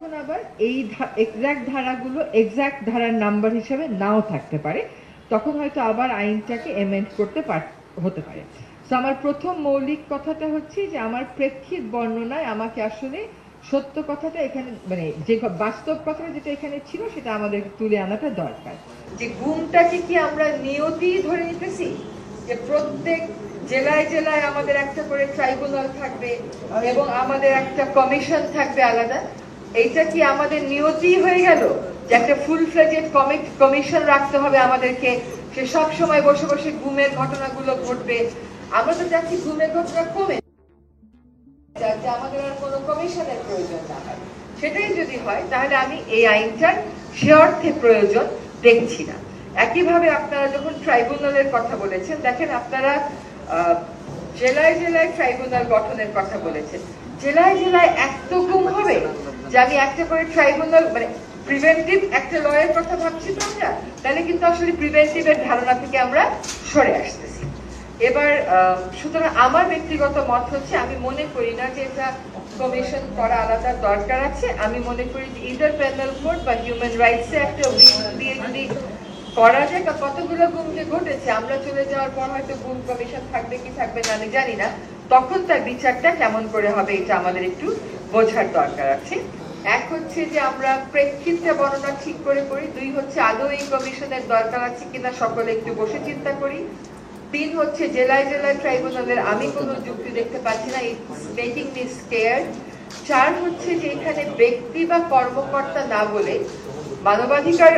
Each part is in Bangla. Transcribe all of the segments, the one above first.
এখন আবার এই এক্সাক্ট ধারাগুলো এক্সাক্ট ধারার নাম্বার হিসেবে নাও থাকতে পারে, তখন হয়তো আবার আইনটাকে এমেন্ড করতে হতে পারে। তো আমার প্রথম মৌলিক কথাটা হচ্ছে যে আমার প্রেক্ষিত বর্ণনায় আমাকে আসলে সত্য কথাটা এখানে, মানে যে বাস্তব কথাটা যেটা এখানে ছিল সেটা আমাদের তুলে আনাটা দরকার। যে গুমটাকে কি আমরা নিয়তি ধরে নিতেছি, যে প্রত্যেক জেলায় জেলায় আমাদের একটা করে ট্রাইব্যুনাল থাকবে এবং আমাদের একটা কমিশন থাকবে আলাদা, এইটা কি আমাদের নিয়তি হয়ে গেল যে একটা ফুল ফ্লেজেড কমিশন রাখতে হবে আমাদেরকে, সে সব সময় বসে বসে গুমের ঘটনাগুলো ঘটবে? আমরা তো চাচ্ছি গুমের ঘটনা কমে, যে আমাদের আর কোনো কমিশনের প্রয়োজন না হয়। সেটাই যদি হয় তাহলে আমি এই আইনটার সে অর্থে প্রয়োজন দেখছি না। একইভাবে আপনারা যখন ট্রাইব্যুনালের কথা বলেছেন, দেখেন আপনারা জেলায় জেলায় ট্রাইব্যুনাল গঠনের কথা বলেছেন। জেলায় জেলায় এত গুম হবে যে আমি একটা করে ট্রাইব্যুনাল, মানে প্রিভেন্টিভ একটা লয়ের কথা ভাবছি তো আমরা, তাহলে কিন্তু আসলে প্রিভেন্টিভের ধারণা থেকে আমরা সরে আসতেছি। এবার সুতরাং আমার ব্যক্তিগত মত হচ্ছে, আমি মনে করি না যে এটা কমিশন করা আলাদা দরকার আছে। আমি মনে করি যে ইদার প্যানেল কোড বা হিউম্যান রাইটসে একটা অভিযোগ দিয়ে যদি করা যায়, বা কতগুলো গুম যে ঘটেছে আমরা চলে যাওয়ার পর হয়তো গুম কমিশন থাকবে কি থাকবে না আমি জানি না, তখন তার বিচারটা কেমন করে হবে এটা আমাদের একটু বোঝার দরকার আছে। এক হচ্ছে যে আমরা প্রেক্ষিতটা বর্ণনা ঠিক করে করি, দুই হচ্ছে আদৌ এই কমিশনের দরকার আছে কিনা সকলে একটু বসে চিন্তা করি, তিন হচ্ছে জেলায় জেলায় ট্রাইব্যুনালের আমি কোনো যুক্তি দেখতে পাচ্ছি না, ইটস মেকিং মি স্কেয়ার্ড। চার হচ্ছে যে এখানে ব্যক্তি বা কর্মকর্তা না বলে মানবাধিকার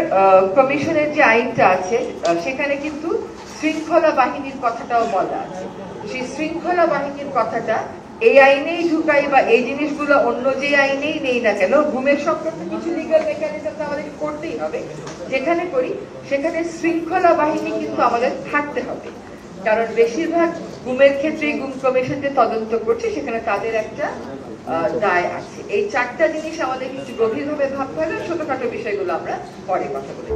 কমিশনের যে আইনটা আছে সেখানে কিন্তু শৃঙ্খলা বাহিনীর কথাটাও বলা আছে। সেই শৃঙ্খলা বাহিনীর কথাটা এই আইনেই ঢুকাই বা এই জিনিসগুলো অন্য যে আইনেই নেই না কেন, গুমের সংক্রান্ত কিছু লিগাল মেকানিজম আমাদের করতেই হবে, যেখানে করি সেখানে শৃঙ্খলা বাহিনী কিন্তু আমাদের থাকতে হবে। কারণ বেশিরভাগ গুমের ক্ষেত্রে গুম কমিশন যে তদন্ত করছে সেখানে তাদের একটা দায় আছে। এই চারটা জিনিস আমাদের কিন্তু গভীরভাবে ভাবতে হবে, ছোটখাটো বিষয়গুলো আমরা পরে কথা বলি।